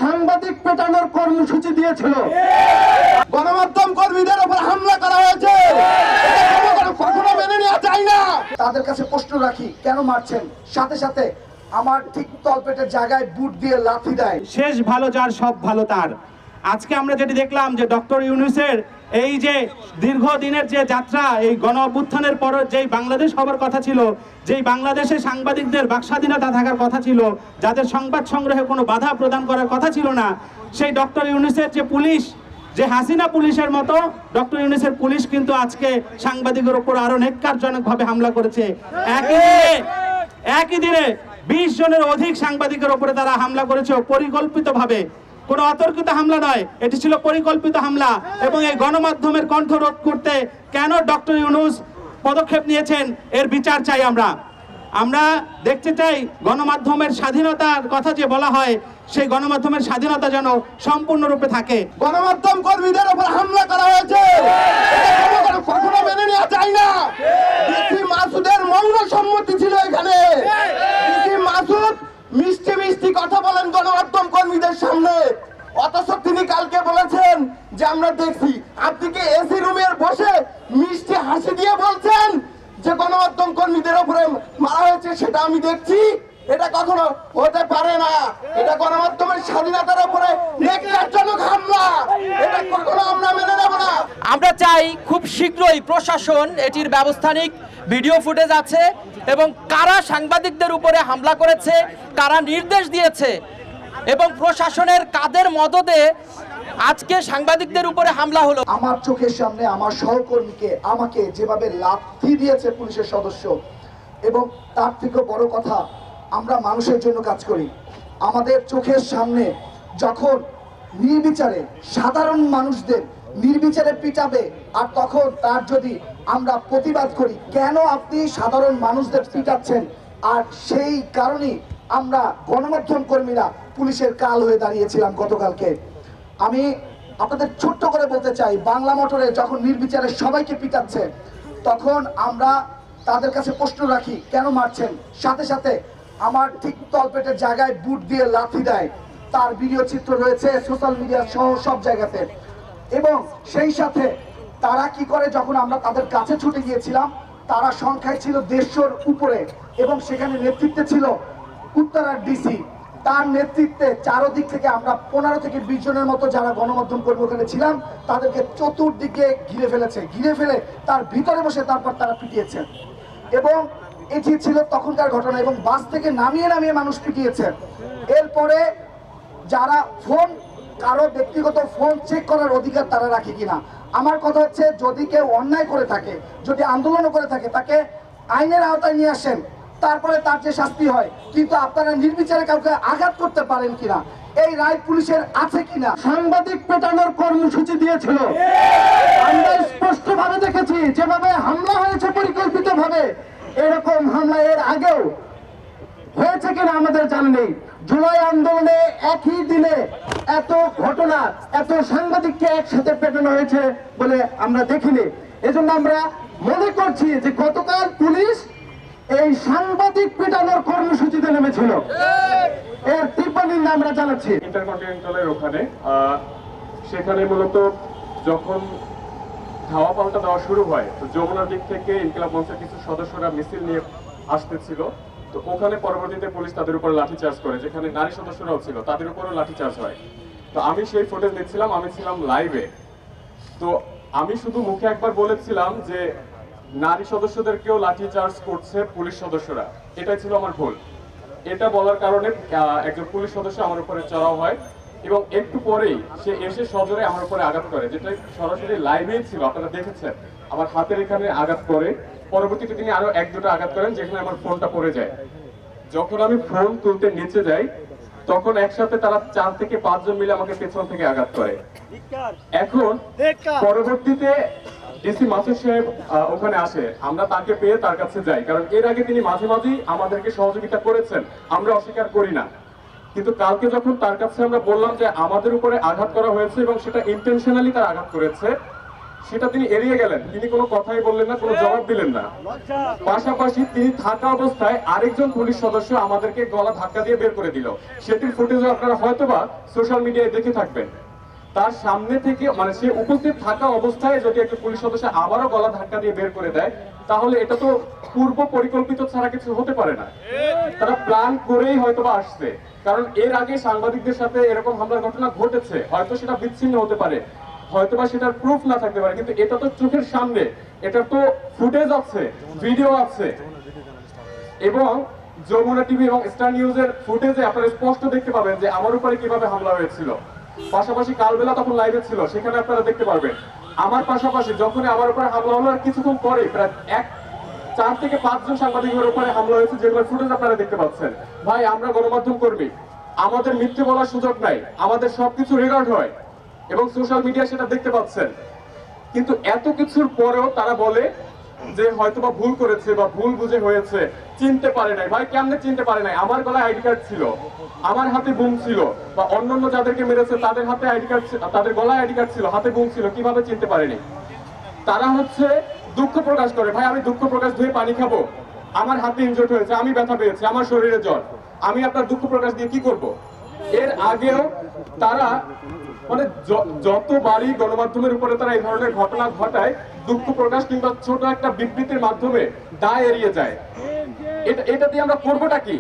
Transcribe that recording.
সাংবাদিক পেটানোর কর্মসূচি দিয়েছিল। গণমাধ্যম কর্মীদের উপর হামলা করা হয়েছে, কখনো মেনে নেওয়া যায় না। তাদের কাছে প্রশ্ন রাখি, কেন মারছেন? সাথে সাথে আমার ঠিক তলপেটের জায়গায় বুট দিয়ে লাথি দেয়। শেষ ভালো যার সব ভালো তার। আজকে আমরা যেটি দেখলাম যে ডক্টর ইউনূসের এই যে দীর্ঘদিনের যে যাত্রা, এই গণ অভ্যুত্থানের পর যেই বাংলাদেশ হবার কথা ছিল, যেই বাংলাদেশে সাংবাদিকদের বাকস্বাধীনতা থাকার কথা ছিল, যাদের সংবাদ সংগ্রহে কোনো বাধা প্রদান করার কথা ছিল না, সেই ডক্টর ইউনূসের যে পুলিশ, যে হাসিনা পুলিশের মতো ডক্টর ইউনূসের পুলিশ কিন্তু আজকে সাংবাদিকের উপর আরো নেক্কারজনকভাবে হামলা করেছে। একই দিনে 20 জনের অধিক সাংবাদিকের উপরে তারা হামলা করেছে পরিকল্পিতভাবে। কোনো অতর্কিত হামলা নয়, এটি ছিল পরিকল্পিত হামলা। এবং এই গণমাধ্যমের কণ্ঠ রোধ করতে কেন ডক্টর ইউনূস পদক্ষেপ নিয়েছেন, এর বিচার চাই। আমরা দেখতে চাই গণমাধ্যমের স্বাধীনতার কথা যে বলা হয়, সেই গণমাধ্যমের স্বাধীনতা যেন সম্পূর্ণরূপে থাকে। গণমাধ্যম কর্মীদের উপর হামলা করা হয়েছে, কখনো মেনে নেওয়া যায় না। ডিসি মাসুদের মৌন সম্মতি ছিল এখানে। ডিসি মাসুদ মিষ্টি মিষ্টি কথা বলেন গণমাধ্যম কর্মীদের সামনে, অথচ তিনি কালকে বলেছেন যে আমরা দেখছি। আপনি কি এসি রুমের বসে মিষ্টি হাসি দিয়ে বলছেন যে গণমাধ্যম কর্মীদের উপরে মারা হয়েছে, সেটা আমি দেখছি? এটা কখনো হতে পারে না। এটা গণমাধ্যমের স্বাধীনতার উপরে নেককারজনক হামলা, এটা কখনো আমরা মেনে নেব না। আমরা চাই খুব শীঘ্রই প্রশাসন এটির ব্যবস্থানিক ভিডিও ফুটেজ আছে এবং কারা সাংবাদিকদের উপরে হামলা করেছে, কারা নির্দেশ দিয়েছে এবং প্রশাসনের কাদের মদদে আজকে সাংবাদিকদের উপরে হামলা হলো। আমার চোখের সামনে আমার সহকর্মীকে আমাকে যেভাবে লাথি দিয়েছে পুলিশের সদস্য, এবং তার থেকে বড় কথা, আমরা মানুষের জন্য কাজ করি। আমাদের চোখের সামনে যখন নির্বিচারে সাধারণ মানুষদের নির্বিচারে পিটাবে, আর তখন তার যদি আমরা প্রতিবাদ করি, কেন আপনি সাধারণ মানুষদের পিটাচ্ছেন, আর সেই কারণেই আমরা গণমাধ্যম কর্মীরা পুলিশের কাল হয়ে দাঁড়িয়েছিলাম গতকালকে। আমি আপনাদের ছোট্ট করে বলতে চাই, বাংলা মোটরে যখন নির্বিচারে সবাইকে পিটাচ্ছে, তখন আমরা তাদের কাছে প্রশ্ন রাখি, কেন মারছেন? সাথে সাথে আমার ঠিক তলপেটের জায়গায় বুট দিয়ে লাথি দেয়। তার ভিডিও চিত্র রয়েছে সোশ্যাল মিডিয়া সহ সব জায়গাতে। এবং সেই সাথে তারা কি করে, যখন আমরা তাদের কাছে ছুটে গিয়েছিলাম, তারা সংখ্যায় ছিল 150-র উপরে, এবং সেখানে নেতৃত্বে ছিল উত্তরার ডিসি। তার নেতৃত্বে চারদিক থেকে আমরা 15 থেকে 20 জনের মতো যারা গণমাধ্যম কর্মী ওখানে ছিলাম, তাদেরকে চতুর্দিকে ঘিরে ফেলেছে। ঘিরে ফেলে তার ভিতরে বসে তারপর তারা পিটিয়েছে। এবং এটি ছিল তখনকার ঘটনা, এবং বাস থেকে নামিয়ে নামিয়ে মানুষ পিটিয়েছে। এরপরে যারা ফোন, কারো ব্যক্তিগত ফোন চেক করার অধিকার তারা রাখে কিনা। আমার কথা হচ্ছে, যদি কেউ অন্যায় করে থাকে, যদি আন্দোলনও করে থাকে, তাকে আইনের আওতায় নিয়ে আসেন, তারপরে তার যে শাস্তি হয়। কিন্তু আপনারা নির্বিচারে কাউকে আঘাত করতে পারেন কিনা, এই রায় পুলিশের আছে কিনা। সাংবাদিক পেটানোর কর্মসূচি দিয়েছিল। আমরা স্পষ্টভাবে দেখেছি যেভাবে হামলা হয়েছে পরিকল্পিতভাবে, এরকম হামলা এর আগেও হয়েছে কিনা আমাদের জানা নেই। জুলাই আন্দোলনে একই দিনে এত ঘটনা, এত সাংবাদিককে একসাথে পেটানো হয়েছে বলে আমরা দেখিনি। এজন্য আমরা মনে করছি যে গতকাল পুলিশ এই সাংবাদিক পেটানোর কর্মসূচিতে নেমেছিল। এর তীব্র নিন্দা আমরা জানাচ্ছি। ইন্টারকন্টিনেন্টালের ওখানে সেখানে মূলত যখন ধাওয়া পাল্টা দেওয়া শুরু হয়, তো যমুনার দিক থেকে ইনকিলাব মঞ্চের কিছু সদস্যরা মিছিল নিয়ে আসতেছিল। তো ওখানে পরবর্তীতে পুলিশ তাদের উপর লাঠিচার্জ করে, যেখানে নারী সদস্যরাও ছিল, তাদের উপরও লাঠিচার্জ হয়। তো আমি সেই ফুটেজ দেখছিলাম, আমি ছিলাম লাইভে। তো আমি শুধু মুখে একবার বলেছিলাম যে নারী সদস্যদেরকেও লাঠিচার্জ করছে পুলিশ সদস্যরা, এটাই ছিল আমার ভুল। এটা বলার কারণে একজন পুলিশ সদস্য আমার উপরে চড়াও হয়, এবং একটু পরেই সে এসে সজোরে আমার উপরে আঘাত করে, যেটা সরাসরি লাইভেই ছিল, আপনারা দেখেছেন। আমার হাতের এখানে আঘাত করে, পরবর্তীতে তিনি আরো 1-2টা আঘাত করেন, যেখানে আমার ফোনটা পড়ে যায়। যখন আমি ফোন তুলতে নিচে যাই, তখন একসাথে তারা 4 থেকে 5 জন মিলে আমাকে পেছন থেকে আঘাত করে। এখন পরবর্তীতে ডিসি মাসুদ সাহেব ওখানে আসে, আমরা তাকে পেয়ে তার কাছে যাই, কারণ এর আগে তিনি মাঝে মাঝেই আমাদেরকে সহযোগিতা করেছেন, আমরা অস্বীকার করি না। কিন্তু কালকে যখন তার কাছে আমরা বললাম যে আমাদের উপরে আঘাত করা হয়েছে এবং সেটা ইন্টেনশনালি তার আঘাত করেছে, সেটা তিনি এড়িয়ে গেলেন, তিনি কোনো কথাই বললেন না, কোনো জবাব দিলেন না। পাশাপাশি তিনি থাকা অবস্থায় আরেকজন পুলিশ সদস্য আমাদেরকে গলা ধাক্কা দিয়ে বের করে দিল। সেটির ফুটেজও আপনারা হয়তোবা সোশ্যাল মিডিয়ায় দেখে থাকবেন। তার সামনে থেকে মানে সে উপস্থিত থাকা অবস্থায় যদি একটা পুলিশ সদস্য আবারও গলা ধাক্কা দিয়ে বের করে দেয়, তাহলে এটা তো পূর্ব পরিকল্পিত ছাড়া কিছু হতে পারে না। তারা প্ল্যান করেই হয়তোবা আসছে, কারণ এর আগে সাংবাদিকদের সাথে এরকম হামলার ঘটনা ঘটেছে, হয়তো সেটা বিচ্ছিন্ন হতে পারে, হয়তোবা সেটার প্রুফ না থাকতে পারে, কিন্তু এটা তো চোখের সামনে, এটা তো ফুটেজ আছে, ভিডিও আছে, এবং যমুনা টিভি এবং স্টার নিউজের ফুটেজে আপনারা স্পষ্ট দেখতে পাবেন যে আমার উপরে কিভাবে হামলা হয়েছিল। পাশাপাশি কালবেলা তখন লাইভে ছিল, সেখানে আপনারা দেখতে পারবেন আমার পাশাপাশি যখন আমার উপরে হামলা হলো আর কিছুক্ষণ পরে প্রায় 4 থেকে 5 জন সাংবাদিকের উপরে হামলা হয়েছে, যেগুলো ফুটেজ আপনারা দেখতে পাচ্ছেন। ভাই, আমরা গণমাধ্যম কর্মী, আমাদের মিথ্যে বলার সুযোগ নাই, আমাদের সবকিছু রেকর্ড হয় এবং সোশ্যাল মিডিয়া সেটা দেখতে পাচ্ছেন। কিন্তু এত কিছুর পরেও তারা বলে যে হয়তোবা ভুল করেছে বা ভুল বুঝে হয়েছে, চিনতে পারে নাই। ভাই, কেমনে চিনতে পারে নাই? আমার গলায় আইডি কার্ড ছিল, আমার হাতে বুম ছিল, বা অন্যান্য যাদেরকে মেরেছে তাদের হাতে আইডি কার্ড, তাদের গলায় আইডি কার্ড ছিল, হাতে বুম ছিল, কিভাবে চিনতে পারেনি? তারা হচ্ছে দুঃখ প্রকাশ করে। ভাই, আমি দুঃখ প্রকাশ ধুয়ে পানি খাবো? আমার হাতে ইনজুর্ড হয়েছে, আমি ব্যথা পেয়েছি, আমার শরীরে জ্বর, আমি আপনার দুঃখ প্রকাশ দিয়ে কি করব? এর আগেও তারা মানে যতবারই গণমাধ্যমের উপরে তারা এই ধরনের ঘটনা ঘটায়, দুঃখ প্রকাশ কিংবা ছোট একটা বিবৃতির মাধ্যমে দায় এড়িয়ে যায়। এটা দিয়ে আমরা করবোটা কি?